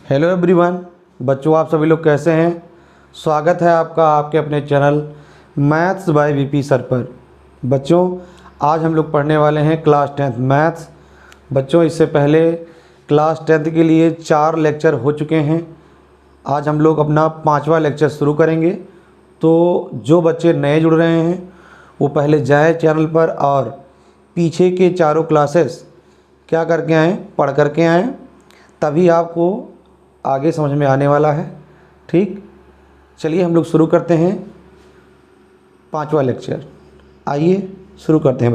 Hello everyone, बच्चों आप सभी लोग कैसे हैं। स्वागत है आपका आपके अपने channel maths by VP sir पर। बच्चों आज हम लोग पढ़ने वाले हैं क्लास 10th मैथ्स। बच्चों इससे पहले क्लास 10th के लिए 4 लेक्चर हो चुके हैं। आज हम लोग अपना 5वां लेक्चर शुरू करेंगे। तो जो बच्चे नए जुड़ रहे हैं वो पहले जाए चैनल पर और पीछे के चारों क्लासेस क्या करके आएँ, पढ़ करके आएँ, तभी आपको आगे समझ में आने वाला है। ठीक, चलिए हम लोग शुरू करते हैं 5वां लेक्चर। आइए शुरू करते हैं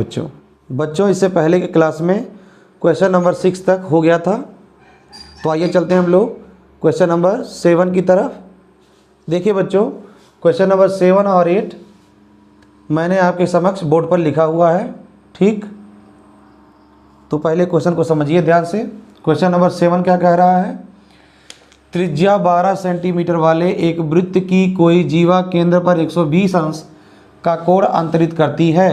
बच्चों इससे पहले के क्लास में क्वेश्चन नंबर 6 तक हो गया था। तो आइए चलते हैं हम लोग क्वेश्चन नंबर 7 की तरफ। देखिए बच्चों, क्वेश्चन नंबर 7 और 8 मैंने आपके समक्ष बोर्ड पर लिखा हुआ है। ठीक, तो पहले क्वेश्चन को समझिए ध्यान से। क्वेश्चन नंबर 7 क्या कह रहा है, त्रिज्या 12 सेंटीमीटर वाले एक वृत्त की कोई जीवा केंद्र पर 120 अंश का कोण अंतरित करती है।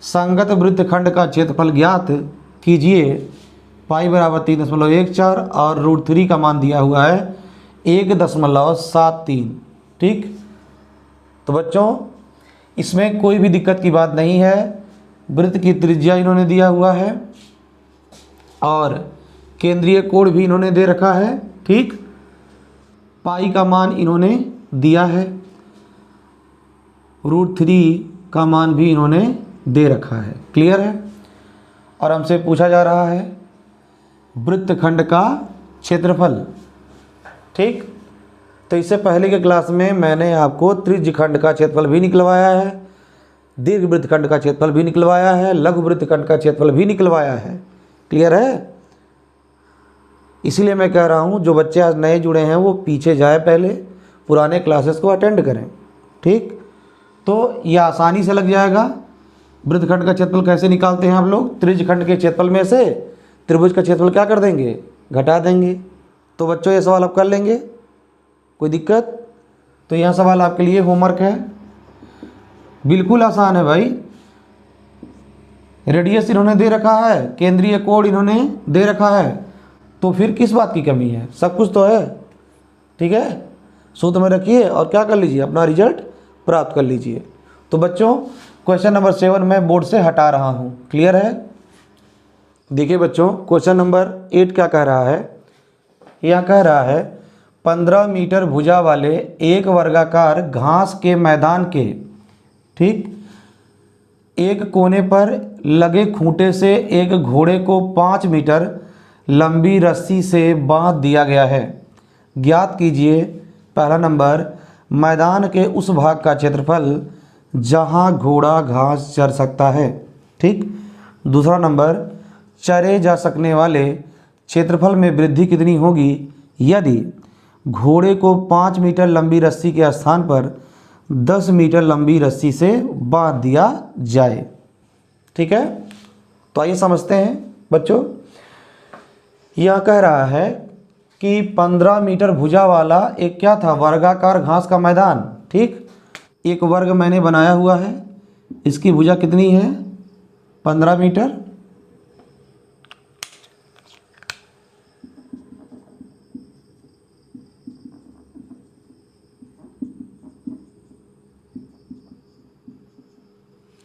संगत वृत्तखंड का क्षेत्रफल ज्ञात कीजिए। पाई बराबर 3.14 और √3 का मान दिया हुआ है 1.73। ठीक, तो बच्चों इसमें कोई भी दिक्कत की बात नहीं है। वृत्त की त्रिज्या इन्होंने दिया हुआ है और केंद्रीय कोण भी इन्होंने दे रखा है। ठीक, पाई का मान इन्होंने दिया है, √3 का मान भी इन्होंने दे रखा है। क्लियर है। और हमसे पूछा जा रहा है वृत्तखंड का क्षेत्रफल। ठीक, तो इससे पहले के क्लास में मैंने आपको त्रिज्यखंड का क्षेत्रफल भी निकलवाया है, दीर्घ वृत्तखंड का क्षेत्रफल भी निकलवाया है, लघु वृत्तखंड का क्षेत्रफल भी निकलवाया है। क्लियर है। इसीलिए मैं कह रहा हूँ जो बच्चे आज नए जुड़े हैं वो पीछे जाए, पहले पुराने क्लासेस को अटेंड करें। ठीक, तो ये आसानी से लग जाएगा। वृत्तखंड का क्षेत्रफल कैसे निकालते हैं हम लोग, त्रिज्यखंड के क्षेत्रफल में से त्रिभुज का क्षेत्रफल क्या कर देंगे, घटा देंगे। तो बच्चों ये सवाल आप कर लेंगे, कोई दिक्कत? तो यह सवाल आपके लिए होमवर्क है, बिल्कुल आसान है भाई। रेडियस इन्होंने दे रखा है, केंद्रीय कोण इन्होंने दे रखा है, तो फिर किस बात की कमी है, सब कुछ तो है। ठीक है, सूत्र में रखिए और क्या कर लीजिए, अपना रिजल्ट प्राप्त कर लीजिए। तो बच्चों क्वेश्चन नंबर 7 मैं बोर्ड से हटा रहा हूँ। क्लियर है। देखिए बच्चों क्वेश्चन नंबर 8 क्या कह रहा है, यह कह रहा है 15 मीटर भुजा वाले एक वर्गाकार घास के मैदान के ठीक एक कोने पर लगे खूंटे से एक घोड़े को 5 मीटर लंबी रस्सी से बांध दिया गया है। ज्ञात कीजिए पहला नंबर मैदान के उस भाग का क्षेत्रफल जहां घोड़ा घास चर सकता है। ठीक, दूसरा नंबर चरे जा सकने वाले क्षेत्रफल में वृद्धि कितनी होगी यदि घोड़े को 5 मीटर लंबी रस्सी के स्थान पर 10 मीटर लंबी रस्सी से बांध दिया जाए। ठीक है, तो आइए समझते हैं बच्चों। यह कह रहा है कि 15 मीटर भुजा वाला एक क्या था, वर्गाकार घास का मैदान। ठीक, एक वर्ग मैंने बनाया हुआ है, इसकी भुजा कितनी है, 15 मीटर।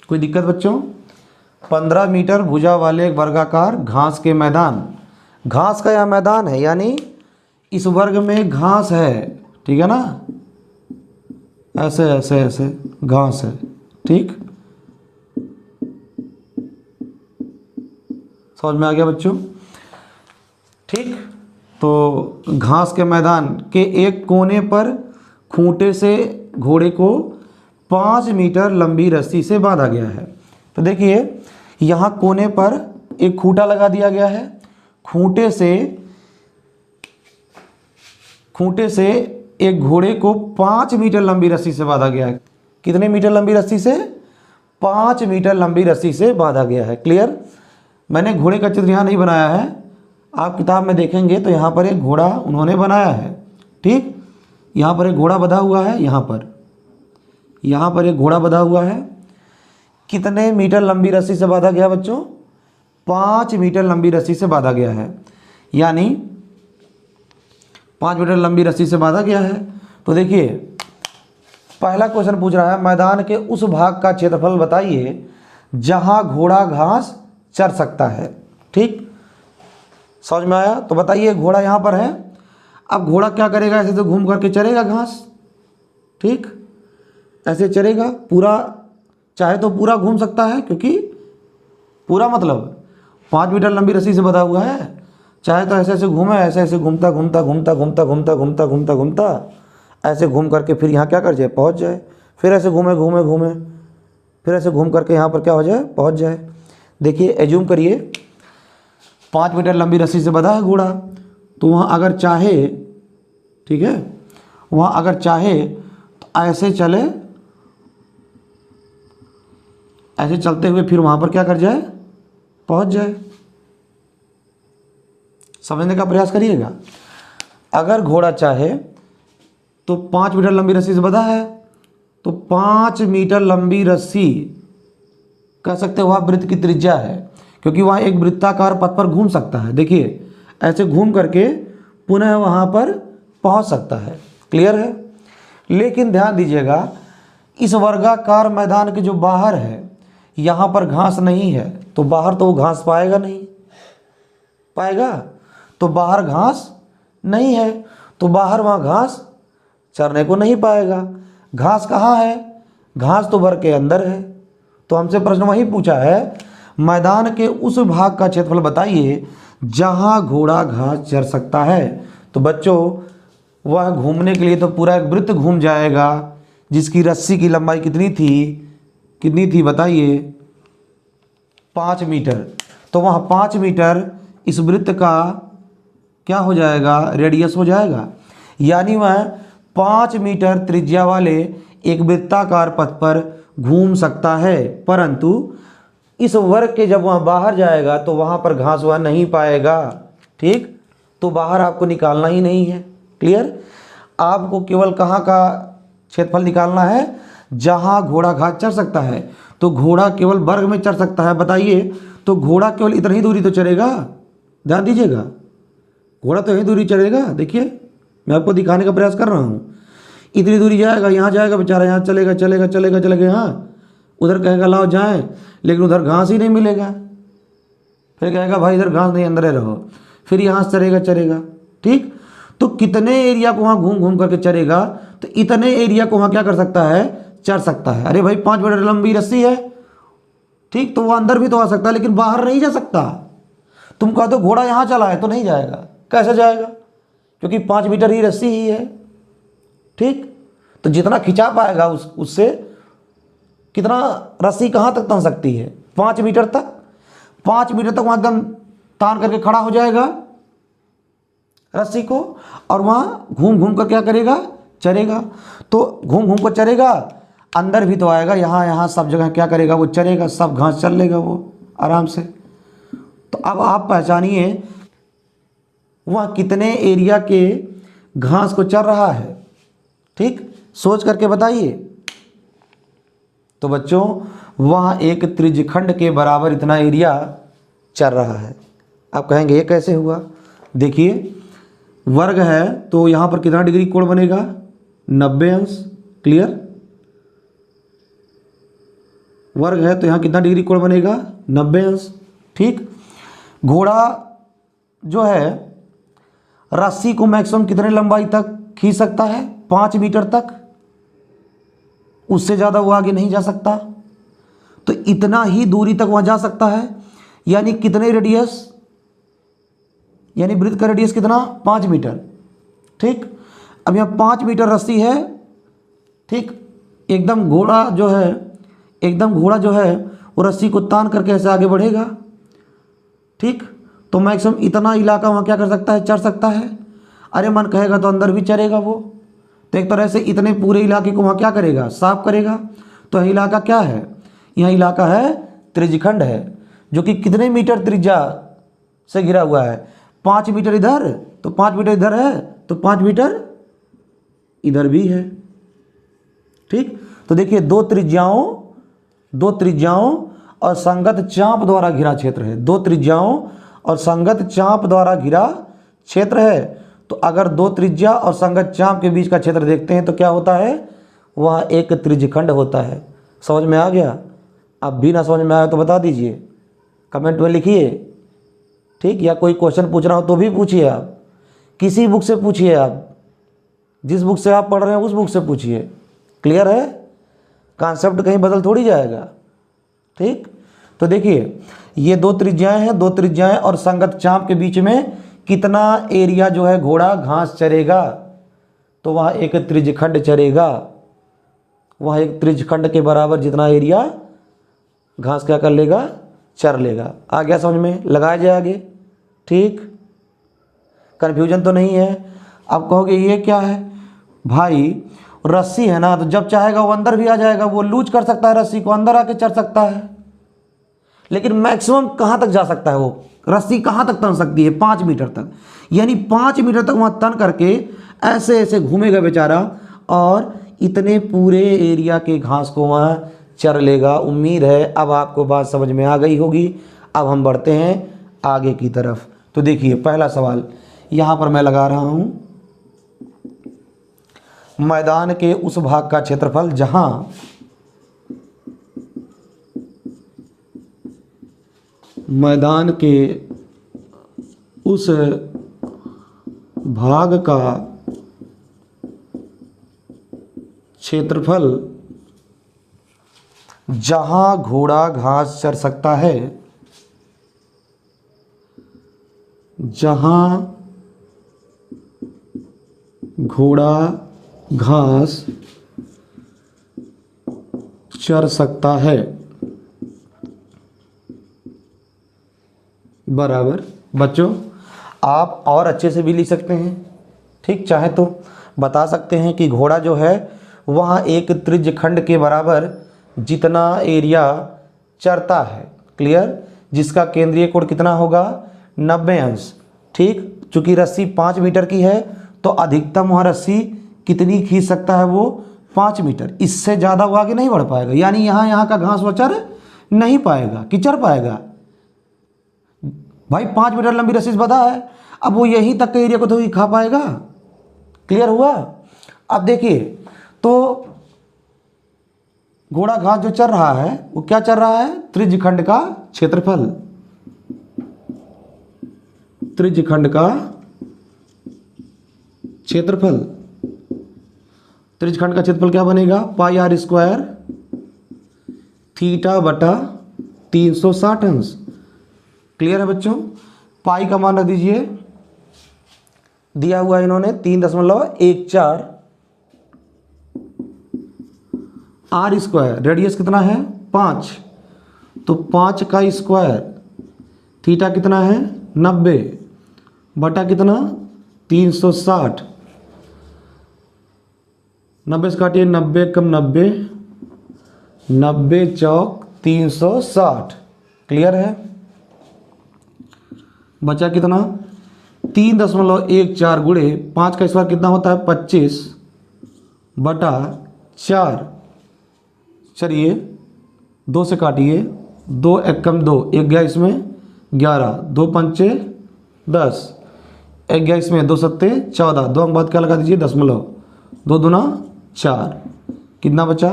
कोई दिक्कत बच्चों? 15 मीटर भुजा वाले एक वर्गाकार घास के मैदान, घास का यह मैदान है, यानी इस वर्ग में घास है। ठीक है ना, ऐसे ऐसे ऐसे घास है। ठीक, समझ में आ गया बच्चों? ठीक, तो घास के मैदान के एक कोने पर खूंटे से घोड़े को 5 मीटर लंबी रस्सी से बांधा गया है। तो देखिए यहाँ कोने पर एक खूंटा लगा दिया गया है, खूंटे से एक घोड़े को 5 मीटर लंबी रस्सी से बांधा गया है। कितने मीटर लंबी रस्सी से, 5 मीटर लंबी रस्सी से बांधा गया है। क्लियर। मैंने घोड़े का चित्र यहाँ नहीं बनाया है, आप किताब में देखेंगे तो यहाँ पर एक घोड़ा उन्होंने बनाया है। ठीक, यहाँ पर एक घोड़ा बंधा हुआ है, यहाँ पर एक घोड़ा बंधा हुआ है। कितने मीटर लंबी रस्सी से बांधा गया बच्चों, 5 मीटर लंबी रस्सी से बांधा गया है। यानी 5 मीटर लंबी रस्सी से बांधा गया है। तो देखिए पहला क्वेश्चन पूछ रहा है मैदान के उस भाग का क्षेत्रफल बताइए जहां घोड़ा घास चर सकता है। ठीक, समझ में आया? तो बताइए घोड़ा यहाँ पर है, अब घोड़ा क्या करेगा, ऐसे तो घूम करके चरेगा घास। ठीक, ऐसे चरेगा पूरा, चाहे तो पूरा घूम सकता है, क्योंकि पूरा मतलब 5 मीटर लंबी रस्सी से बंधा हुआ है, चाहे तो ऐसे ऐसे घूमे, ऐसे ऐसे घूमता घूमता घूमता घूमता घूमता घूमता घूमता घूमता ऐसे घूम करके फिर यहाँ क्या कर जाए, पहुँच जाए, फिर ऐसे घूमे घूमे घूमे, फिर ऐसे घूम करके यहाँ पर क्या हो जाए, पहुँच जाए। देखिए एज्यूम करिए 5 मीटर लंबी रस्सी से बंधा है घोड़ा, तो वहाँ अगर चाहे, ठीक है, वहाँ अगर चाहे तो ऐसे चले, ऐसे चलते हुए फिर वहाँ पर क्या कर जाए, पहुँच जाए। समझने का प्रयास करिएगा। अगर घोड़ा चाहे तो 5 मीटर लंबी रस्सी से बंधा है, तो 5 मीटर लंबी रस्सी कह सकते हो वहाँ वृत्त की त्रिज्या है, क्योंकि वहाँ एक वृत्ताकार पथ पर घूम सकता है। देखिए ऐसे घूम करके पुनः वहाँ पर पहुँच सकता है। क्लियर है? लेकिन ध्यान दीजिएगा इस वर्गाकार मैदान के जो बाहर है यहाँ पर घास नहीं है, तो बाहर तो वो घास पाएगा नहीं, पाएगा? तो बाहर घास नहीं है, तो बाहर वहाँ घास चरने को नहीं पाएगा। घास कहाँ है? घास तो घर के अंदर है। तो हमसे प्रश्न वही पूछा है मैदान के उस भाग का क्षेत्रफल बताइए जहाँ घोड़ा घास चर सकता है। तो बच्चों वह घूमने के लिए तो पूरा एक वृत्त घूम जाएगा, जिसकी रस्सी की लंबाई कितनी थी बताइए, 5 मीटर। तो वहाँ 5 मीटर इस वृत्त का क्या हो जाएगा, रेडियस हो जाएगा। यानी वह 5 मीटर त्रिज्या वाले एक वृत्ताकार पथ पर घूम सकता है, परंतु इस वर्ग के जब वहाँ बाहर जाएगा तो वहाँ पर घास वह नहीं पाएगा। ठीक, तो बाहर आपको निकालना ही नहीं है। क्लियर? आपको केवल कहाँ का क्षेत्रफल निकालना है, जहाँ घोड़ा घास चर सकता है। तो घोड़ा केवल वर्ग में चर सकता है, बताइए, तो घोड़ा केवल इतनी ही दूरी तो चलेगा। ध्यान दीजिएगा, घोड़ा तो यही दूरी चलेगा। देखिए मैं आपको दिखाने का प्रयास कर रहा हूँ, इतनी दूरी जाएगा, यहाँ जाएगा बेचारा, यहाँ चलेगा चलेगा चलेगा चलेगा, यहाँ उधर कहेगा लाओ जाएं, लेकिन उधर घास ही नहीं मिलेगा, फिर कहेगा भाई इधर घास नहीं, अंदर रहो, फिर यहाँ से चरेगा चरेगा। ठीक, तो कितने एरिया को वहाँ घूम घूम करके चरेगा, तो इतने एरिया को वहाँ क्या कर सकता है, चर सकता है। अरे भाई 5 मीटर लंबी रस्सी है, ठीक, तो वो अंदर भी तो आ सकता है, लेकिन बाहर नहीं जा सकता। तुम कह दो घोड़ा यहाँ चला है तो नहीं जाएगा, कैसे जाएगा, क्योंकि 5 मीटर ही रस्सी ही है। ठीक, तो जितना खिंचा पाएगा उससे कितना रस्सी कहाँ तक तन सकती है, 5 मीटर तक। 5 मीटर तक वहाँ एकदम तान करके खड़ा हो जाएगा रस्सी को, और वहाँ घूम घूम कर क्या करेगा, चरेगा। तो घूम घूम कर चरेगा, अंदर भी तो आएगा, यहाँ यहाँ सब जगह क्या करेगा, वो चरेगा, सब घास चल लेगा वो आराम से। तो अब आप पहचानिए वहाँ कितने एरिया के घास को चर रहा है। ठीक, सोच करके बताइए। तो बच्चों वहाँ एक त्रिज्यखंड के बराबर इतना एरिया चर रहा है। आप कहेंगे ये कैसे हुआ? देखिए वर्ग है तो यहाँ पर कितना डिग्री कोण बनेगा, 90 अंश। क्लियर? वर्ग है तो यहाँ कितना डिग्री कोण बनेगा, 90 अंश। ठीक, घोड़ा जो है रस्सी को मैक्सिमम कितने लंबाई तक खींच सकता है, 5 मीटर तक, उससे ज़्यादा वो आगे नहीं जा सकता। तो इतना ही दूरी तक वहाँ जा सकता है, यानी कितने रेडियस, यानी वृत्त का रेडियस कितना, 5 मीटर। ठीक, अब यहाँ 5 मीटर रस्सी है। ठीक, एकदम घोड़ा जो है वो रस्सी को तान करके ऐसे आगे बढ़ेगा। ठीक, तो मैक्सिमम इतना इलाका वहाँ क्या कर सकता है, चर सकता है। अरे मन कहेगा तो अंदर भी चरेगा वो। तो एक तरह से इतने पूरे इलाके को वहाँ क्या करेगा, साफ करेगा। तो यह इलाका क्या है, यह इलाका है त्रिज्यखंड है, जो कि कितने मीटर त्रिज्या से घिरा हुआ है, 5 मीटर इधर, तो 5 मीटर इधर है, तो 5 मीटर इधर भी है। ठीक, तो देखिए दो त्रिज्याओं और संगत चाप द्वारा घिरा क्षेत्र है। 2 त्रिज्याओं और संगत चाप द्वारा घिरा क्षेत्र है। तो अगर दो त्रिज्या और संगत चाप के बीच का क्षेत्र देखते हैं तो क्या होता है, वह एक त्रिज्यखंड होता है। समझ में आ गया? अब भी ना समझ में आया तो बता दीजिए, कमेंट में लिखिए, ठीक। या कोई क्वेश्चन पूछ रहा हो तो भी पूछिए, आप किसी बुक से पूछिए, आप जिस बुक से आप पढ़ रहे हैं उस बुक से पूछिए। क्लियर है? कॉन्सेप्ट कहीं बदल थोड़ी जाएगा, ठीक। तो देखिए ये दो त्रिज्याएं हैं, दो त्रिज्याएं और संगत चाप के बीच में कितना एरिया जो है घोड़ा घास चरेगा, तो वह एक त्रिज्यखंड चरेगा। वह एक त्रिज्यखंड के बराबर जितना एरिया घास क्या कर लेगा, चर लेगा। आ गया समझ में? लगाया जाए आगे, ठीक। कन्फ्यूजन तो नहीं है? अब कहोगे ये क्या है भाई, रस्सी है ना, तो जब चाहेगा वो अंदर भी आ जाएगा, वो लूज कर सकता है रस्सी को, अंदर आके चढ़ सकता है। लेकिन मैक्सिमम कहाँ तक जा सकता है, वो रस्सी कहाँ तक तन सकती है, 5 मीटर तक। यानी 5 मीटर तक वहाँ तन करके ऐसे ऐसे घूमेगा बेचारा और इतने पूरे एरिया के घास को वहाँ चर लेगा। उम्मीद है अब आपको बात समझ में आ गई होगी। अब हम बढ़ते हैं आगे की तरफ। तो देखिए पहला सवाल यहाँ पर मैं लगा रहा हूँ, मैदान के उस भाग का क्षेत्रफल जहाँ मैदान के उस भाग का क्षेत्रफल जहाँ घोड़ा घास चर सकता है, जहाँ घोड़ा घास चर सकता है, बराबर। बच्चों आप और अच्छे से भी लिख सकते हैं, ठीक। चाहे तो बता सकते हैं कि घोड़ा जो है वहाँ एक त्रिज्यखंड के बराबर जितना एरिया चरता है, क्लियर, जिसका केंद्रीय कोण कितना होगा, 90 अंश, ठीक। चूँकि रस्सी 5 मीटर की है तो अधिकतम वहाँ रस्सी कितनी खींच सकता है, वो 5 मीटर। इससे ज़्यादा वो आगे नहीं बढ़ पाएगा। यानी यहाँ का घास वो चर नहीं पाएगा कि चर पाएगा भाई, 5 मीटर लंबी रस्सी बंधा है, अब वो यहीं तक के एरिया को तो ही खा पाएगा। क्लियर हुआ? अब देखिए तो घोड़ा घास जो चर रहा है वो क्या चर रहा है, त्रिज्यखंड का क्षेत्रफल। त्रिज्यखंड का क्षेत्रफल, त्रिज्यखंड का क्षेत्रफल क्या बनेगा, पाई आर स्क्वायर थीटा बटा 360 अंश। क्लियर है बच्चों? पाई का मान रख दीजिए, दिया हुआ है इन्होंने 3.14। आर स्क्वायर, रेडियस कितना है 5, तो 5 का स्क्वायर, थीटा कितना है 90 बटा कितना 360। 90 से काटिए, 90 कम 90, 90 चौक 360। क्लियर है? बचा कितना 3.14 गुणे 5 का स्क्वायर कितना होता है 25 बटा 4। चलिए 2 से काटिए, 2 एकम 2, 1 गया इसमें 11, 2 पंचे 10, 1 गया इसमें 2 सत्ते 14, 2 अंक बाद क्या लगा दीजिए दशमलव, 2 दूना 4, कितना बचा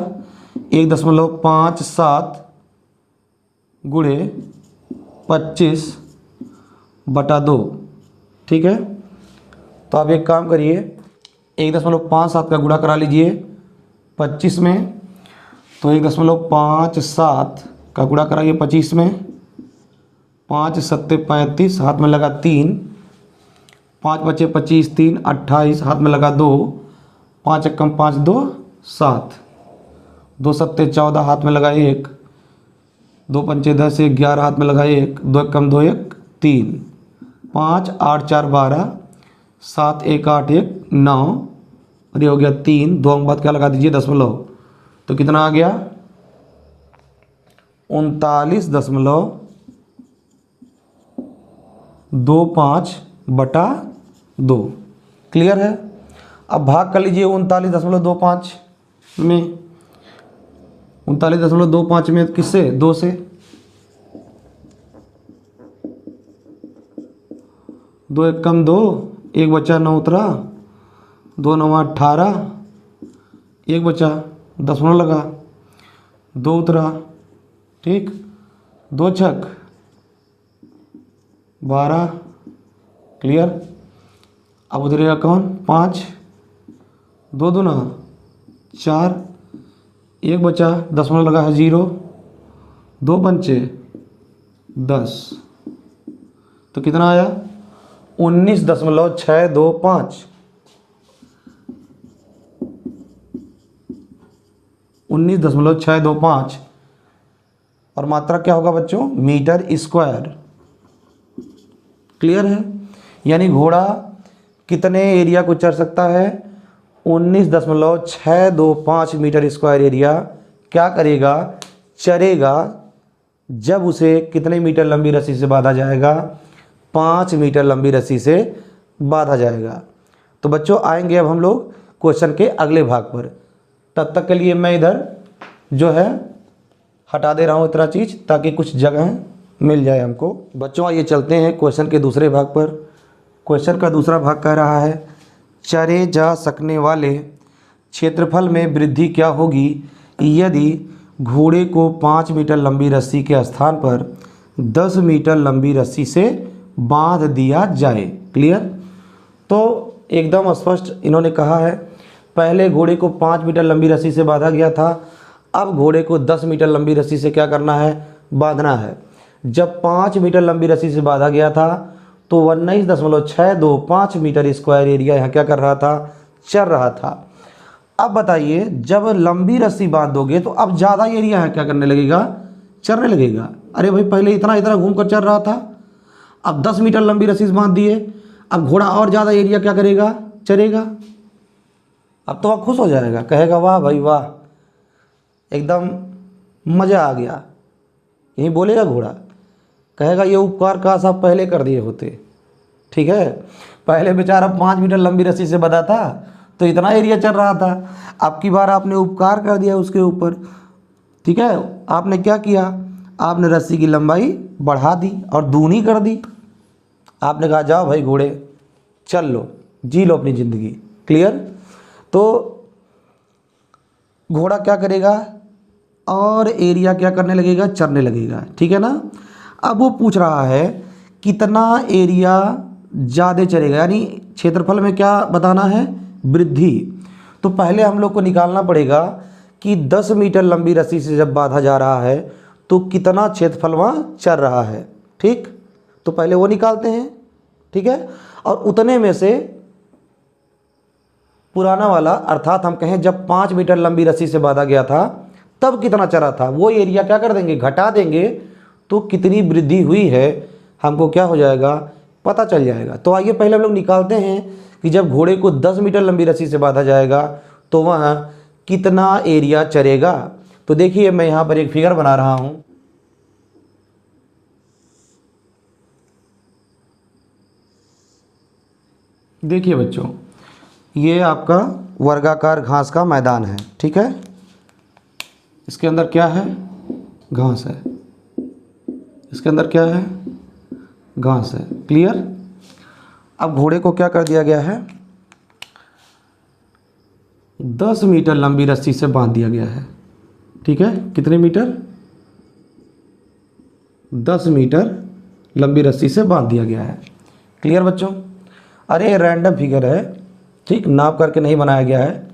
1.57 गुणे 25 बटा 2। ठीक है, तो आप एक काम करिए, 1.57 का गुणा करा लीजिए 25 में, तो 1.57 का गुणा कराइए 25 में, 5 सत्ते 35, हाथ में लगा 3, 5 बचे 25, 3 28, हाथ में लगा 2, 5 एकम 5 2 7, 2 सत्ते 14, हाथ में लगा 1, 2 पंचे 10, 1 11, हाथ में लगा 1, 2 एकम 2 1 3, 5 8 4 12, 7 1 8 1 9, और ये हो गया 3, 2 अंक बाद क्या लगा दीजिए दशमलव, तो कितना आ गया 39.25 बटा 2। क्लियर है? अब भाग कर लीजिए 39.25 में, 39.25 में किससे, 2 से, 2 एकम 2, एक बचा 9 उतरा, 2 9 18, एक बचा 10 लगा, 2 उतरा, ठीक, 2 छक 12, क्लियर। अब उतरेगा कौन 5, 2 दूना 4, एक बचा 10 लगा है 0, 2 पंचे 10, तो कितना आया 19.625, 19.625। और मात्रा क्या होगा बच्चों, मीटर स्क्वायर। क्लियर है, यानी घोड़ा कितने एरिया को चर सकता है, 19.625 मीटर स्क्वायर एरिया क्या करेगा, चरेगा, जब उसे कितने मीटर लंबी रस्सी से बांधा जाएगा, 5 मीटर लंबी रस्सी से बांधा जाएगा। तो बच्चों आएंगे अब हम लोग क्वेश्चन के अगले भाग पर। तब तक के लिए मैं इधर जो है हटा दे रहा हूँ इतना चीज़, ताकि कुछ जगह मिल जाए हमको। बच्चों आइए चलते हैं क्वेश्चन के दूसरे भाग पर। क्वेश्चन का दूसरा भाग कह रहा है, चरे जा सकने वाले क्षेत्रफल में वृद्धि क्या होगी यदि घोड़े को 5 मीटर लंबी रस्सी के स्थान पर 10 मीटर लंबी रस्सी से बांध दिया जाए। क्लियर। तो एकदम स्पष्ट इन्होंने कहा है, पहले घोड़े को 5 मीटर लंबी रस्सी से बांधा गया था, अब घोड़े को 10 मीटर लंबी रस्सी से क्या करना है, बांधना है। जब 5 मीटर लंबी रस्सी से बांधा गया था तो 19.625 मीटर स्क्वायर एरिया यहाँ क्या कर रहा था, चर रहा था। अब बताइए जब लंबी रस्सी बांध दोगे तो अब ज़्यादा एरिया है क्या करने लगेगा, चरने लगेगा। अरे भाई पहले इतना इतना घूम कर चल रहा था, अब 10 मीटर लंबी रस्सी बांध दिए, अब घोड़ा और ज़्यादा एरिया क्या करेगा, चरेगा। अब तो वह खुश हो जाएगा, कहेगा वाह भाई वाह, एकदम मज़ा आ गया। यही बोलेगा घोड़ा, कहेगा ये उपकार काश आप पहले कर दिए होते। ठीक है, पहले बेचारा 5 मीटर लंबी रस्सी से बंधा था तो इतना एरिया चल रहा था, अब की बार आपने उपकार कर दिया उसके ऊपर। ठीक है, आपने क्या किया, आपने रस्सी की लंबाई बढ़ा दी और दूनी कर दी। आपने कहा जाओ भाई घोड़े चल लो, जी लो अपनी ज़िंदगी। क्लियर। तो घोड़ा क्या करेगा, और एरिया क्या करने लगेगा, चरने लगेगा। ठीक है ना। अब वो पूछ रहा है कितना एरिया ज़्यादा चरेगा, यानी क्षेत्रफल में क्या बताना है, वृद्धि। तो पहले हम लोग को निकालना पड़ेगा कि 10 मीटर लंबी रस्सी से जब बांधा जा रहा है तो कितना क्षेत्रफल वहाँ चर रहा है। ठीक, तो पहले वो निकालते हैं। ठीक है, और उतने में से पुराना वाला, अर्थात हम कहें जब 5 मीटर लंबी रस्सी से बांधा गया था तब कितना चरा था, वो एरिया क्या कर देंगे, घटा देंगे, तो कितनी वृद्धि हुई है हमको क्या हो जाएगा, पता चल जाएगा। तो आइए पहले हम लोग निकालते हैं कि जब घोड़े को 10 मीटर लंबी रस्सी से बांधा जाएगा तो वह कितना एरिया चरेगा। तो देखिए मैं यहाँ पर एक फिगर बना रहा हूँ। देखिए बच्चों, ये आपका वर्गाकार घास का मैदान है। ठीक है, इसके अंदर क्या है, घास है, इसके अंदर क्या है, घास है। क्लियर। अब घोड़े को क्या कर दिया गया है, 10 मीटर लंबी रस्सी से बांध दिया गया है। ठीक है, कितने मीटर, 10 मीटर लंबी रस्सी से बांध दिया गया है। क्लियर बच्चों। अरे रैंडम फिगर है, ठीक, नाप करके नहीं बनाया गया है,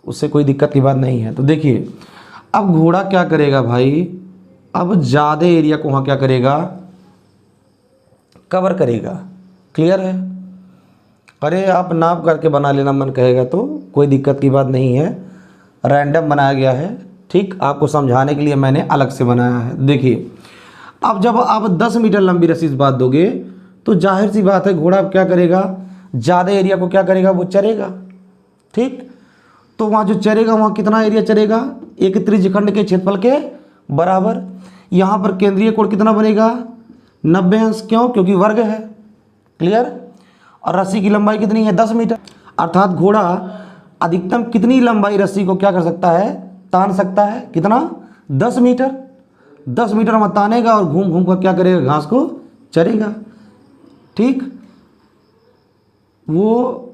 उससे कोई दिक्कत की बात नहीं है। तो देखिए अब घोड़ा क्या करेगा भाई, अब ज़्यादा एरिया को वहाँ क्या करेगा, कवर करेगा। क्लियर है। अरे आप नाप करके बना लेना मन कहेगा तो कोई दिक्कत की बात नहीं है, रैंडम बनाया गया है। ठीक, आपको समझाने के लिए मैंने अलग से बनाया है। देखिए अब जब आप 10 मीटर लंबी रस्सी बांध दोगे तो जाहिर सी बात है घोड़ा अब क्या करेगा, ज़्यादा एरिया को क्या करेगा, वो चरेगा। ठीक, तो वहाँ जो चरेगा वहाँ कितना एरिया चरेगा, एक त्रिज्यखंड के क्षेत्रफल के बराबर। यहाँ पर केंद्रीय कोण कितना बनेगा, 90 अंश। क्यों, क्योंकि वर्ग है। क्लियर। और रस्सी की लंबाई कितनी है, 10 मीटर। अर्थात घोड़ा अधिकतम कितनी लंबाई रस्सी को क्या कर सकता है, तान सकता है, कितना, 10 मीटर। 10 मीटर में तानेगा और घूम घूम कर क्या करेगा, घास को चरेगा। ठीक, वो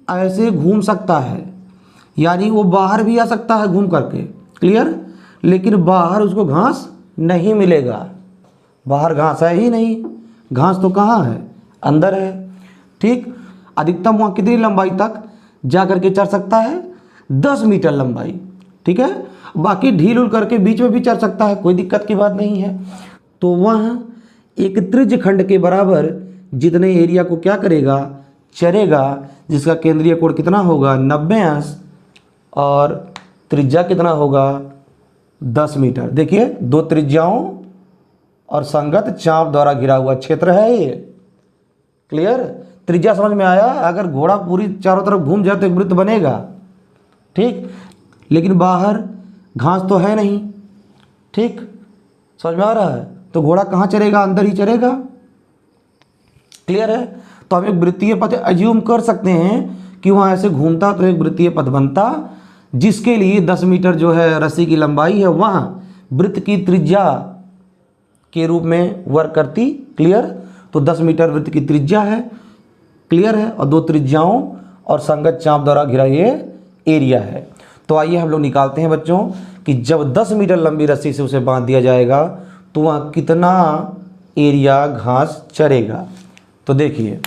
ऐसे घूम सकता है, यानी वो बाहर भी आ सकता है घूम करके, क्लियर। लेकिन बाहर उसको घास नहीं मिलेगा, बाहर घास है ही नहीं, घास तो कहाँ है, अंदर है, ठीक। अधिकतम वहाँ कितनी लंबाई तक जा करके चढ़ सकता है, 10 मीटर लंबाई, ठीक है। बाकी ढील उल करके बीच में भी चढ़ सकता है, कोई दिक्कत की बात नहीं है। तो वह एक त्रिज्य खंड के बराबर जितने एरिया को क्या करेगा, चरेगा, जिसका केंद्रीय कोण कितना होगा 90 अंश और त्रिज्या कितना होगा 10 मीटर। देखिए दो त्रिज्याओं और संगत चाप द्वारा घिरा हुआ क्षेत्र है ये, क्लियर। त्रिज्या समझ में आया। अगर घोड़ा पूरी चारों तरफ घूम जाए तो एक वृत्त बनेगा, ठीक। लेकिन बाहर घास तो है नहीं, ठीक, समझ में आ रहा है। तो घोड़ा कहाँ चरेगा, अंदर ही चरेगा, क्लियर है। तो हम एक वृत्तीय पथ अज्यूम कर सकते हैं कि वहाँ ऐसे घूमता तो एक वृत्तीय पथ बनता, जिसके लिए 10 मीटर जो है रस्सी की लंबाई है वहाँ वृत्त की त्रिज्या के रूप में वर्क करती, क्लियर। तो 10 मीटर वृत्त की त्रिज्या है, क्लियर है, और दो त्रिज्याओं और संगत चाप द्वारा घिरा ये एरिया है। तो आइए हम लोग निकालते हैं बच्चों कि जब 10 मीटर लंबी रस्सी से उसे बांध दिया जाएगा तो वहाँ कितना एरिया घास चरेगा। तो देखिए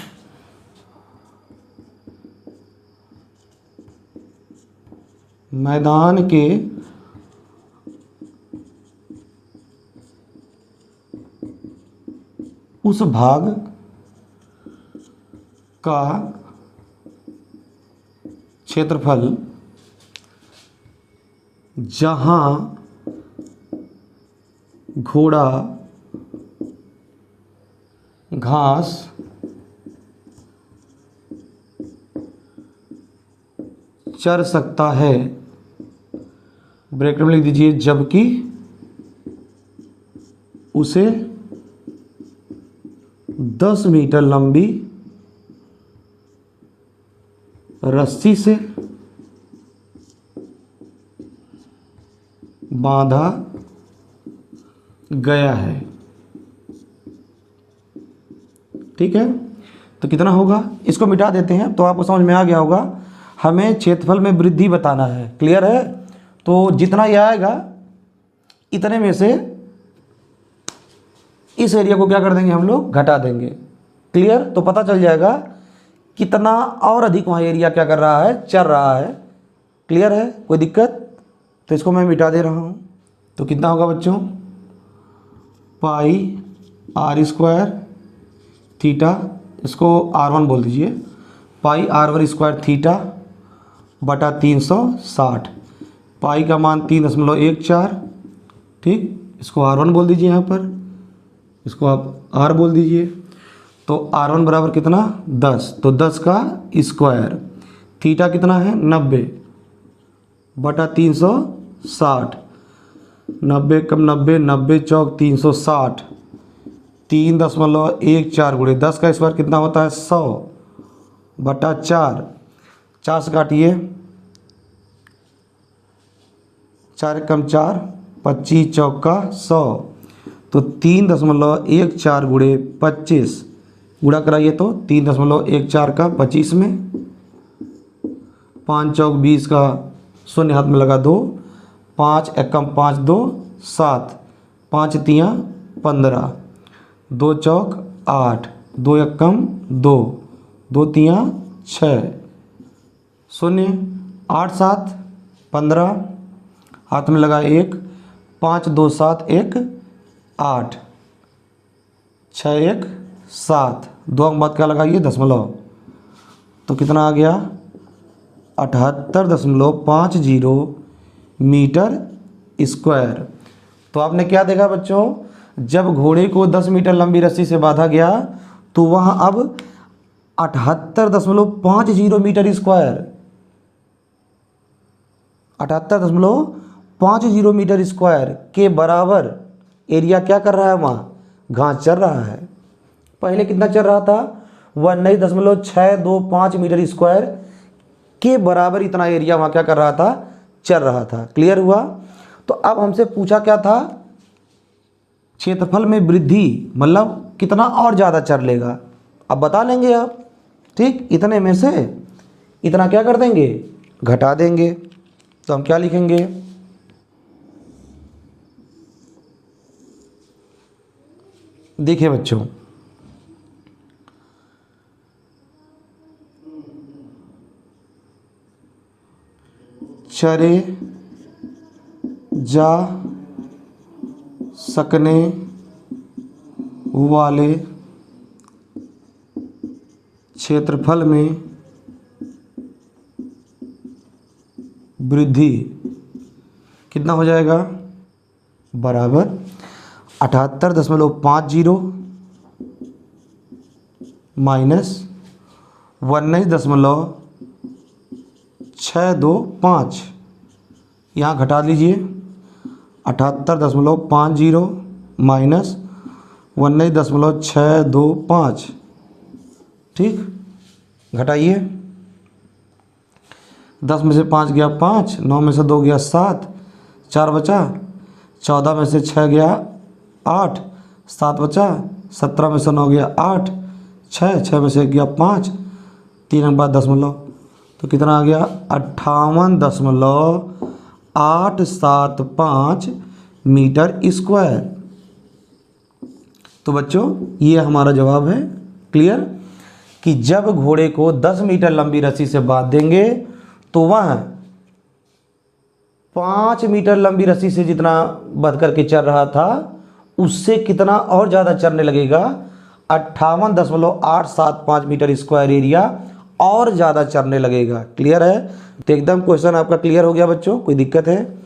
मैदान के उस भाग का क्षेत्रफल जहां घोड़ा घास चर सकता है, ब्रैकेट में लिख दीजिए, जबकि उसे 10 मीटर लंबी रस्सी से बांधा गया है, ठीक है। तो कितना होगा, इसको मिटा देते हैं तो आपको समझ में आ गया होगा। हमें क्षेत्रफल में वृद्धि बताना है, क्लियर है। तो जितना यह आएगा इतने में से इस एरिया को क्या कर देंगे, हम लोग घटा देंगे, क्लियर। तो पता चल जाएगा कितना और अधिक वहाँ एरिया क्या कर रहा है, चल रहा है, क्लियर है। कोई दिक्कत, तो इसको मैं मिटा दे रहा हूँ। तो कितना होगा बच्चों, पाई आर स्क्वायर थीटा, इसको R1 बोल दीजिए, पाई R1 स्क्वायर थीटा बटा 360, पाई का मान 3.14, ठीक। इसको R1 बोल दीजिए, यहाँ पर इसको आप R बोल दीजिए। तो R1 बराबर कितना 10, तो 10 का स्क्वायर, थीटा कितना है 90 बटा 360, 90 कम 90, 90 चौक 360, 3.14 गुणे 10 का स्क्वायर कितना होता है 100 बटा 4, 4 से काटिए, 4 कम 4, 25 चौक का 100, तो 3.14 गुणे 25 गुणा कराइए तो 3.14 का 25 में, 5 चौक 20 का शून्य हाथ में लगा 2, 5 एकम 5 2 7, 5 तियाँ 15, 2 चौक 8, 2 एकम 2, 2 तियाँ 6, शून्य, 8 7 15, हाथ में लगा 1, 5 2 7 1 8, 6 1 7, 2 अंक बाद क्या लगाइए दशमलव, तो कितना आ गया 78.50 मीटर स्क्वायर। तो आपने क्या देखा बच्चों, जब घोड़े को 10 मीटर लंबी रस्सी से बांधा गया तो वहाँ अब 78.50 मीटर स्क्वायर, 78.50 मीटर स्क्वायर के बराबर एरिया क्या कर रहा है, वहाँ घास चल रहा है। पहले कितना चल रहा था 19.625 मीटर स्क्वायर के बराबर इतना एरिया वहाँ क्या कर रहा था, चल रहा था, क्लियर हुआ। तो अब हमसे पूछा क्या था, क्षेत्रफल में वृद्धि मतलब कितना और ज़्यादा चल लेगा, अब बता लेंगे आप, ठीक, इतने में से इतना क्या कर देंगे, घटा देंगे। तो हम क्या लिखेंगे, देखिए बच्चों, चरे जा सकने वाले क्षेत्रफल में वृद्धि कितना हो जाएगा, बराबर 78.50 माइनस 19.625, यहाँ घटा लीजिए 78.50 माइनस 19.625, ठीक, घटाइए। 10 में से 5 गया 5, 9 में से 2 गया 7, 4 बचा, 14 में से 6 गया 8, 7 बचा, 17 में से 9 गया 8, 6 में से 1 गया 5, 3 के बाद दशमलव, तो कितना आ गया 58.875 मीटर स्क्वायर। तो बच्चों ये हमारा जवाब है। क्लियर, कि जब घोड़े को 10 मीटर लंबी रस्सी से बांध देंगे तो वह 5 मीटर लंबी रस्सी से जितना बंध करके चल रहा था उससे कितना और ज़्यादा चलने लगेगा, 58.875 मीटर स्क्वायर एरिया और ज़्यादा चलने लगेगा। क्लियर है, तो एकदम क्वेश्चन आपका क्लियर हो गया बच्चों, कोई दिक्कत है।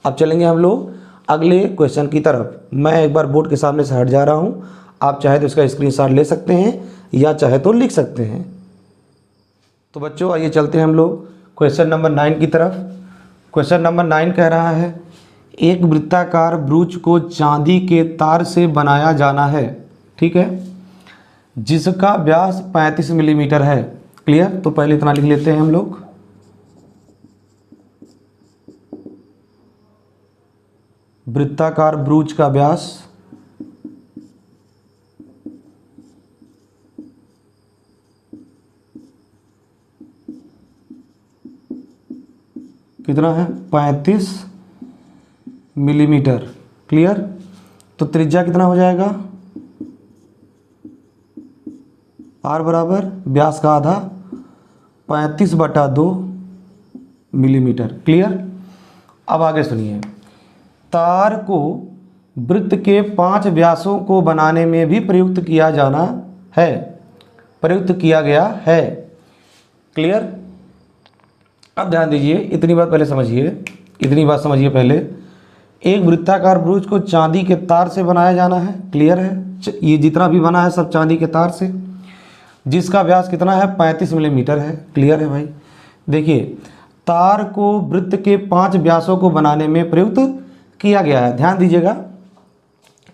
अब चलेंगे हम लोग अगले क्वेश्चन की तरफ। मैं एक बार बोर्ड के सामने से हट जा रहा हूँ, आप चाहे तो इसका स्क्रीनशॉट ले सकते हैं या चाहे तो लिख सकते हैं। तो बच्चों आइए चलते हैं हम लोग क्वेश्चन नंबर 9 की तरफ। क्वेश्चन नंबर 9 कह रहा है, एक वृत्ताकार ब्रूच को चांदी के तार से बनाया जाना है, ठीक है, जिसका व्यास 35 मिलीमीटर है। क्लियर, तो पहले इतना लिख लेते हैं हम लोग। वृत्ताकार ब्रूच का व्यास कितना है, 35 मिलीमीटर। क्लियर, तो त्रिज्या कितना हो जाएगा, आर बराबर व्यास का आधा 35/2 मिलीमीटर। क्लियर, अब आगे सुनिए, तार को वृत्त के 5 व्यासों को बनाने में भी प्रयुक्त किया जाना है, प्रयुक्त किया गया है। क्लियर, अब ध्यान दीजिए, इतनी बात पहले समझिए, इतनी बात समझिए पहले। एक वृत्ताकार ब्रूच को चांदी के तार से बनाया जाना है। क्लियर है, ये जितना भी बना है सब चांदी के तार से, जिसका व्यास कितना है, 35 मिलीमीटर है। क्लियर है भाई, देखिए तार को वृत्त के 5 व्यासों को बनाने में प्रयुक्त किया गया है। ध्यान दीजिएगा,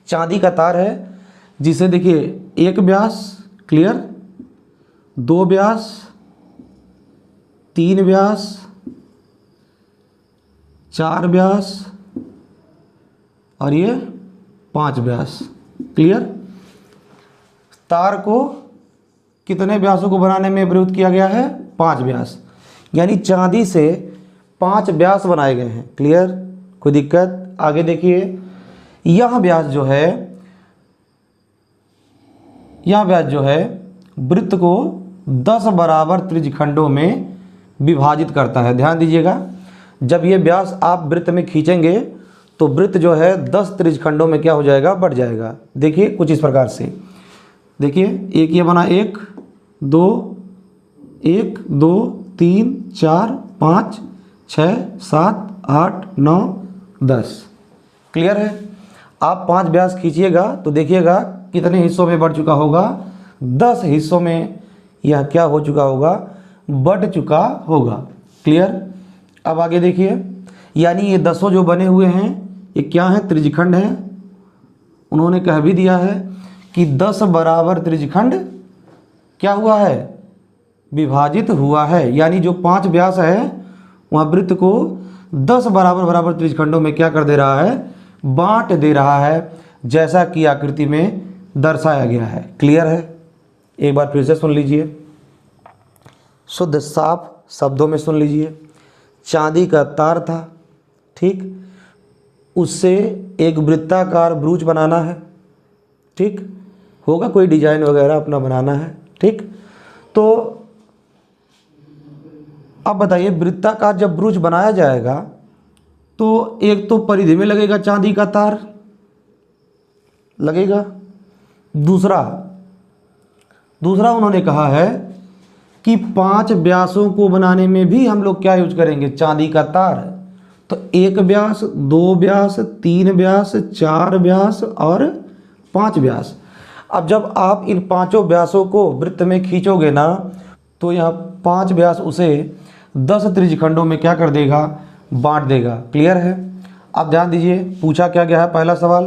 चांदी का तार है जिसे देखिए 1 व्यास, क्लियर, 2 व्यास, 3 व्यास, 4 व्यास और ये 5 व्यास। क्लियर, तार को कितने व्यासों को बनाने में प्रयुक्त किया गया है, 5 व्यास, यानी चांदी से 5 व्यास बनाए गए हैं। क्लियर, कोई दिक्कत। आगे देखिए, यह व्यास जो है, यह व्यास जो है वृत्त को 10 बराबर त्रिज्यखंडों में विभाजित करता है। ध्यान दीजिएगा, जब ये व्यास आप वृत्त में खींचेंगे तो वृत्त जो है 10 त्रिज्यखंडों में क्या हो जाएगा, बढ़ जाएगा। देखिए कुछ इस प्रकार से, देखिए एक ये बना 1 2 1 2 3 4 5 6 7 8 9 10। क्लियर है, आप 5 व्यास खींचिएगा तो देखिएगा कितने हिस्सों में बढ़ चुका होगा, 10 हिस्सों में यह क्या हो चुका होगा, बढ़ चुका होगा। क्लियर, अब आगे देखिए, यानी ये 10 जो बने हुए हैं ये क्या है, त्रिज्यखंड है। उन्होंने कह भी दिया है कि 10 बराबर त्रिज्यखंड क्या हुआ है, विभाजित हुआ है, यानी जो 5 व्यास है वहाँ वृत्त को 10 बराबर बराबर त्रिज्यखंडों में क्या कर दे रहा है, बांट दे रहा है, जैसा कि आकृति में दर्शाया गया है। क्लियर है, एक बार फिर से सुन लीजिए। शुद्ध साफ शब्दों में सुन लीजिए। चांदी का तार था, ठीक, उससे एक वृत्ताकार ब्रूच बनाना है, ठीक, होगा कोई डिजाइन वगैरह अपना बनाना है, ठीक। तो अब बताइए वृत्ताकार जब ब्रूच बनाया जाएगा तो एक तो परिधि में लगेगा चांदी का तार लगेगा, दूसरा उन्होंने कहा है कि 5 व्यासों को बनाने में भी हम लोग क्या यूज करेंगे, चांदी का तार। तो 1 व्यास, 2 व्यास, 3 व्यास, 4 व्यास और 5 व्यास। अब जब आप इन 5 व्यासों को वृत्त में खींचोगे ना तो यहाँ 5 व्यास उसे 10 त्रिज्यखंडों में क्या कर देगा, बांट देगा। क्लियर है। अब ध्यान दीजिए पूछा क्या गया है, पहला सवाल,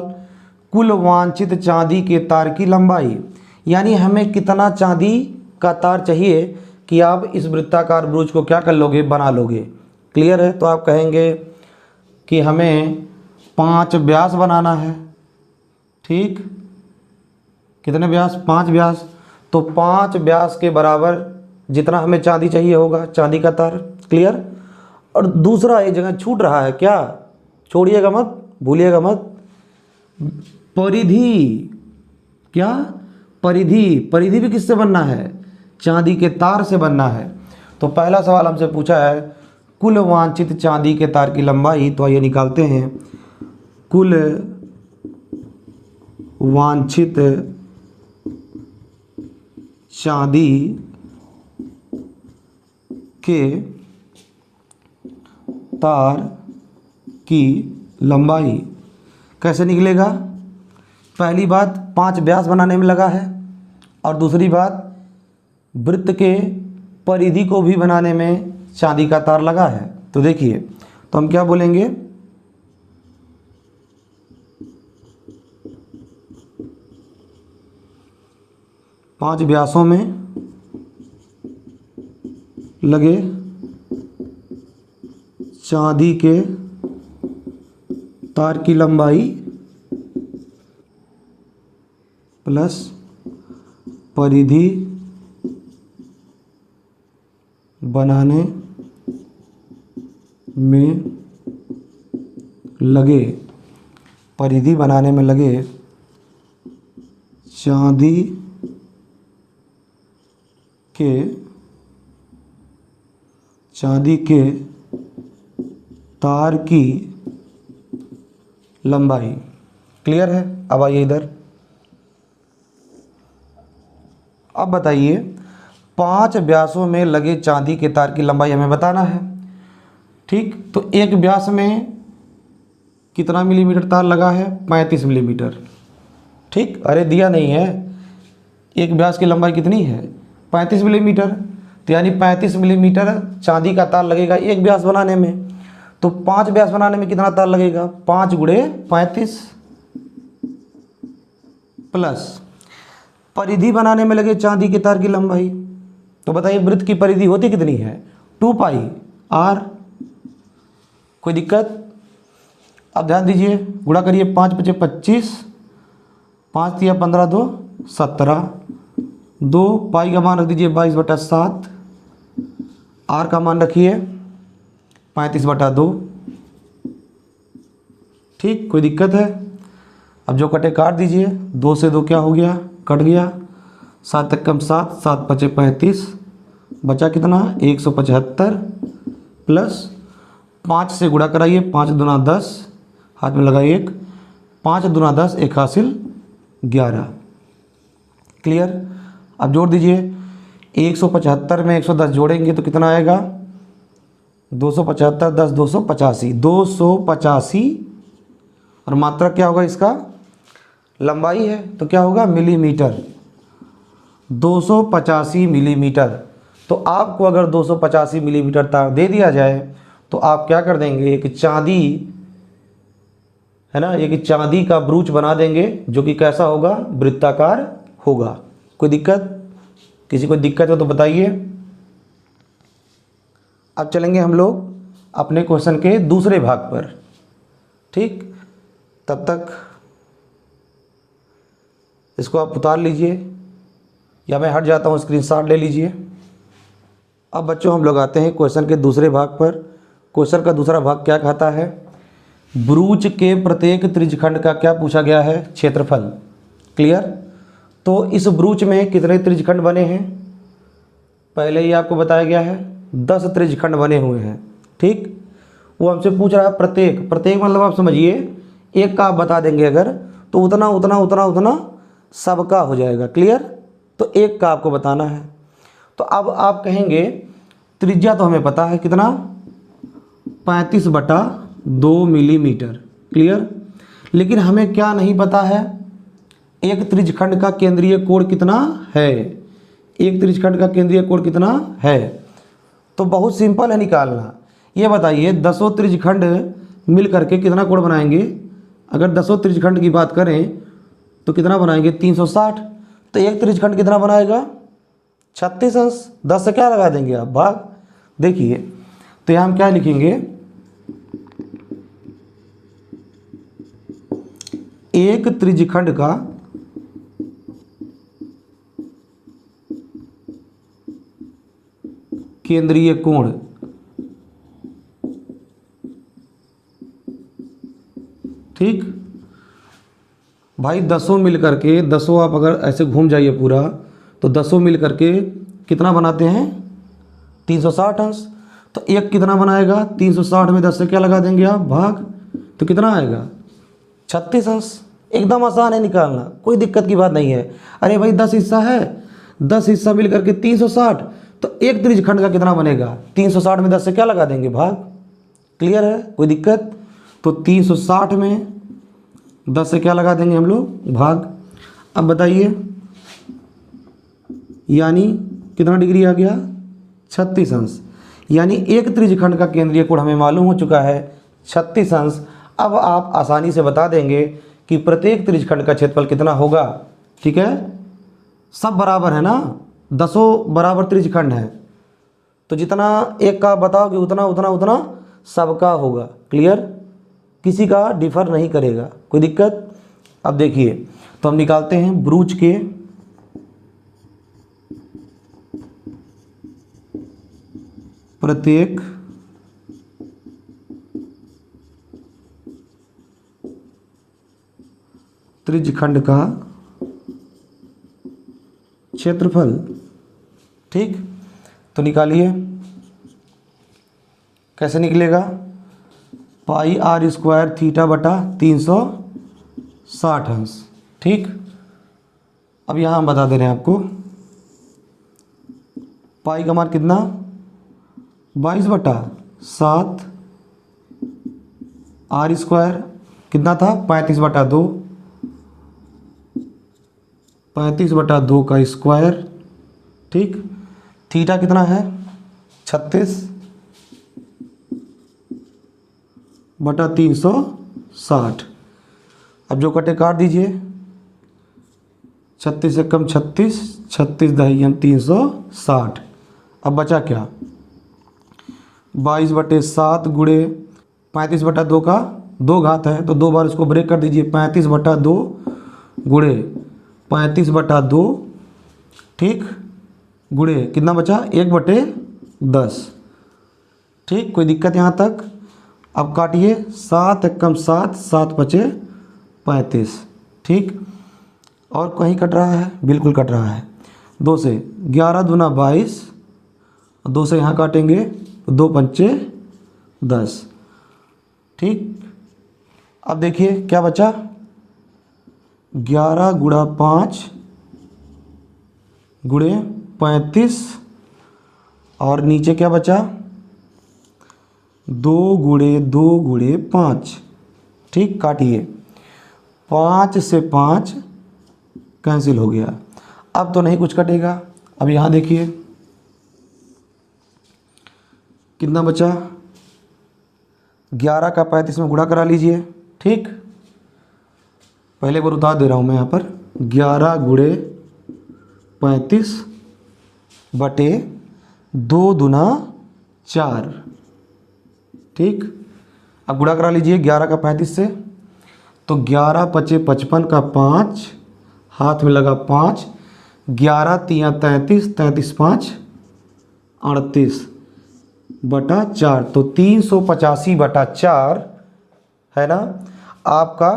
कुल वांछित चांदी के तार की लंबाई, यानी हमें कितना चांदी का तार चाहिए कि आप इस वृत्ताकार ब्रूच को क्या कर लोगे, बना लोगे। क्लियर है। तो आप कहेंगे कि हमें 5 व्यास बनाना है, ठीक, कितने व्यास, 5 व्यास। तो 5 व्यास के बराबर जितना हमें चांदी चाहिए होगा, चांदी का तार। क्लियर। और दूसरा एक जगह छूट रहा है, क्या, छोड़िएगा मत, भूलिएगा मत, परिधि। क्या, परिधि भी किससे बनना है, चांदी के तार से बनना है। तो पहला सवाल हमसे पूछा है कुल वांछित चांदी के तार की लंबाई, तो आइए निकालते हैं। कुल वांछित चांदी के तार की लंबाई कैसे निकलेगा। पहली बात 5 व्यास बनाने में लगा है, और दूसरी बात वृत्त के परिधि को भी बनाने में चांदी का तार लगा है। तो देखिए, तो हम क्या बोलेंगे, पांच व्यासों में लगे चांदी के तार की लंबाई प्लस परिधि बनाने में लगे, परिधि बनाने में लगे चांदी के तार की लंबाई। क्लियर है। अब आइए इधर, अब बताइए 5 व्यासों में लगे चांदी के तार की लंबाई हमें बताना है, ठीक। तो एक व्यास में कितना मिलीमीटर तार लगा है, 35 मिलीमीटर, ठीक। अरे दिया नहीं है, एक व्यास की लंबाई कितनी है, 35 मिलीमीटर। तो यानी 35 मिलीमीटर चांदी का तार लगेगा एक व्यास बनाने में। तो 5 व्यास बनाने में कितना तार लगेगा, 5 गुणे 35 प्लस परिधि बनाने में लगे चांदी के तार की लंबाई। तो बताइए वृत्त की परिधि होती कितनी है, 2 पाई आर। कोई दिक्कत। अब ध्यान दीजिए, गुणा करिए, 5 × 5 = 25, 5 × 15 = 2 17, 2 पाई का मान रख दीजिए 22/7, आर का मान रखिए 35/2, ठीक। कोई दिक्कत है। अब जो कटे काट दीजिए, 2 से 2 क्या हो गया, कट गया, 7 × 7, 7 × 5 = 35, बचा कितना 175 प्लस 5 से गुणा कराइए, 5 दूना 10, हाथ में लगा 1, 5 दूना 10, 1 हासिल 11। क्लियर। अब जोड़ दीजिए, 175 में 110 जोड़ेंगे तो कितना आएगा, 275, 10 285, 285 और मात्रा क्या होगा इसका, लंबाई है तो क्या होगा, मिलीमीटर, 285 मिलीमीटर। तो आपको अगर 285 मिलीमीटर तार दे दिया जाए तो आप क्या कर देंगे, एक चांदी है ना, एक चांदी का ब्रूच बना देंगे जो कि कैसा होगा, वृत्ताकार होगा। कोई दिक्कत, किसी को दिक्कत हो तो बताइए। अब चलेंगे हम लोग अपने क्वेश्चन के दूसरे भाग पर, ठीक। तब तक इसको आप उतार लीजिए या मैं हट जाता हूँ, स्क्रीनशॉट ले लीजिए। अब बच्चों हम लोग आते हैं क्वेश्चन के दूसरे भाग पर। क्वेश्चन का दूसरा भाग क्या कहता है, ब्रूच के प्रत्येक त्रिज्यखंड का क्या पूछा गया है, क्षेत्रफल। क्लियर। तो इस ब्रूच में कितने त्रिज्यखंड बने हैं, पहले ही आपको बताया गया है 10 त्रिज्यखंड बने हुए हैं। ठीक, वो हमसे पूछ रहा है प्रत्येक, प्रत्येक मतलब आप समझिए एक का आप बता देंगे अगर तो उतना उतना उतना उतना सबका हो जाएगा। क्लियर। तो एक का आपको बताना है। तो अब आप कहेंगे त्रिज्या तो हमें पता है कितना, 35/2 मिलीमीटर। क्लियर। लेकिन हमें क्या नहीं पता है, एक त्रिज्यखंड का केंद्रीय कोण कितना है, एक त्रिज्यखंड का केंद्रीय कोण कितना है। तो बहुत सिंपल है निकालना। ये बताइए 10 त्रिज्यखंड मिल करके कितना कोण बनाएंगे, अगर 10 त्रिज्यखंड की बात करें तो कितना बनाएंगे 360। तो एक त्रिज्यखंड कितना बनाएगा 36 अंश। 10 से क्या लगा देंगे आप, भाग। देखिए तो यहाँ हम क्या लिखेंगे, एक त्रिज्यखंड का केंद्रीय कोण ठीक भाई, 10 मिल करके 10 आप अगर ऐसे घूम जाइए पूरा तो 10 मिल करके कितना बनाते हैं 360 अंश। तो एक कितना बनाएगा 360 में 10 से क्या लगा देंगे आप, भाग। तो कितना आएगा 36 अंश। एकदम आसान है निकालना, कोई दिक्कत की बात नहीं है। अरे भाई 10 हिस्सा है, 10 हिस्सा मिल करके 360, तो एक त्रिज्यखंड का कितना बनेगा 360 में 10 से क्या लगा देंगे, भाग। क्लियर है, कोई दिक्कत। तो 360 में 10 से क्या लगा देंगे हम लोग, भाग। अब बताइए यानी कितना डिग्री आ गया 36 अंश। यानी एक त्रिज्यखंड का केंद्रीय कोण हमें मालूम हो चुका है 36 अंश। अब आप आसानी से बता देंगे कि प्रत्येक त्रिज्यखंड का क्षेत्रफल कितना होगा। ठीक है, सब बराबर है ना, 10 बराबर त्रिज्यखंड है, तो जितना एक का बताओगे उतना उतना उतना सबका होगा। क्लियर, किसी का डिफर नहीं करेगा, कोई दिक्कत। अब देखिए तो हम निकालते हैं ब्रूच के प्रत्येक त्रिज्यखंड का क्षेत्रफल। ठीक, तो निकालिए, कैसे निकलेगा, पाई आर स्क्वायर थीटा बटा 360 अंश। ठीक, अब यहाँ हम बता दे रहे हैं आपको पाई का मान कितना 22/7, आर स्क्वायर कितना था 35/2, 35/2 का स्क्वायर। ठीक, थीटा कितना है 36/360। अब जो कटे काट दीजिए, 36 से कम 36, 36 दहियम 360। अब बचा क्या 22/7 गुणे 35/2 का 2 घात है तो 2 बार इसको ब्रेक कर दीजिए, 35/2 गुणे 35/2। ठीक, गुणे कितना बचा 1/10। ठीक, कोई दिक्कत यहाँ तक। अब काटिए, 7 एकम 7, 7 बचे 35। ठीक, और कहीं कट रहा है, बिल्कुल कट रहा है 2 से, 11 दूना 22, 2 से यहाँ काटेंगे 2 पंचे 10। ठीक, अब देखिए क्या बचा 11 गुणा 5 गुणे 35 और नीचे क्या बचा 2 गुणे 2 गुणे 5। ठीक, काटिए, 5 से 5 कैंसिल हो गया। अब तो नहीं कुछ कटेगा। अब यहाँ देखिए कितना बचा 11 का 35 में गुणा करा लीजिए। ठीक, पहले बार उतार दे रहा हूँ मैं यहाँ पर, 11 गुणे 35 बटे 2 दूना 4। ठीक, अब गुणा करा लीजिए 11 का 35 से, तो 11 पचे 55 का 5, हाथ में लगा 5, 11 तिया 33, 33 5 38/4, तो 385/4 है ना आपका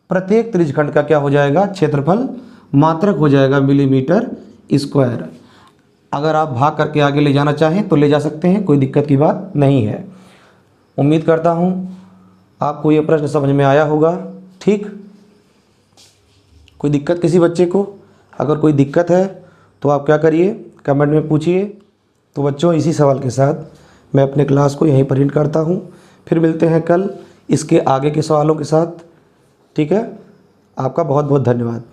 प्रत्येक त्रिज्यखंड का क्या हो जाएगा, क्षेत्रफल मात्रक हो जाएगा मिलीमीटर स्क्वायर। अगर आप भाग करके आगे ले जाना चाहें तो ले जा सकते हैं, कोई दिक्कत की बात नहीं है। उम्मीद करता हूँ आपको ये प्रश्न समझ में आया होगा। ठीक, कोई दिक्कत किसी बच्चे को? अगर कोई दिक्कत है तो आप क्या करिए, कमेंट में पूछिए। तो बच्चों, इसी सवाल के साथ मैं अपने क्लास को यहीं पर एंड करता हूँ। फिर मिलते हैं कल इसके आगे के सवालों के साथ। ठीक है, आपका बहुत बहुत धन्यवाद।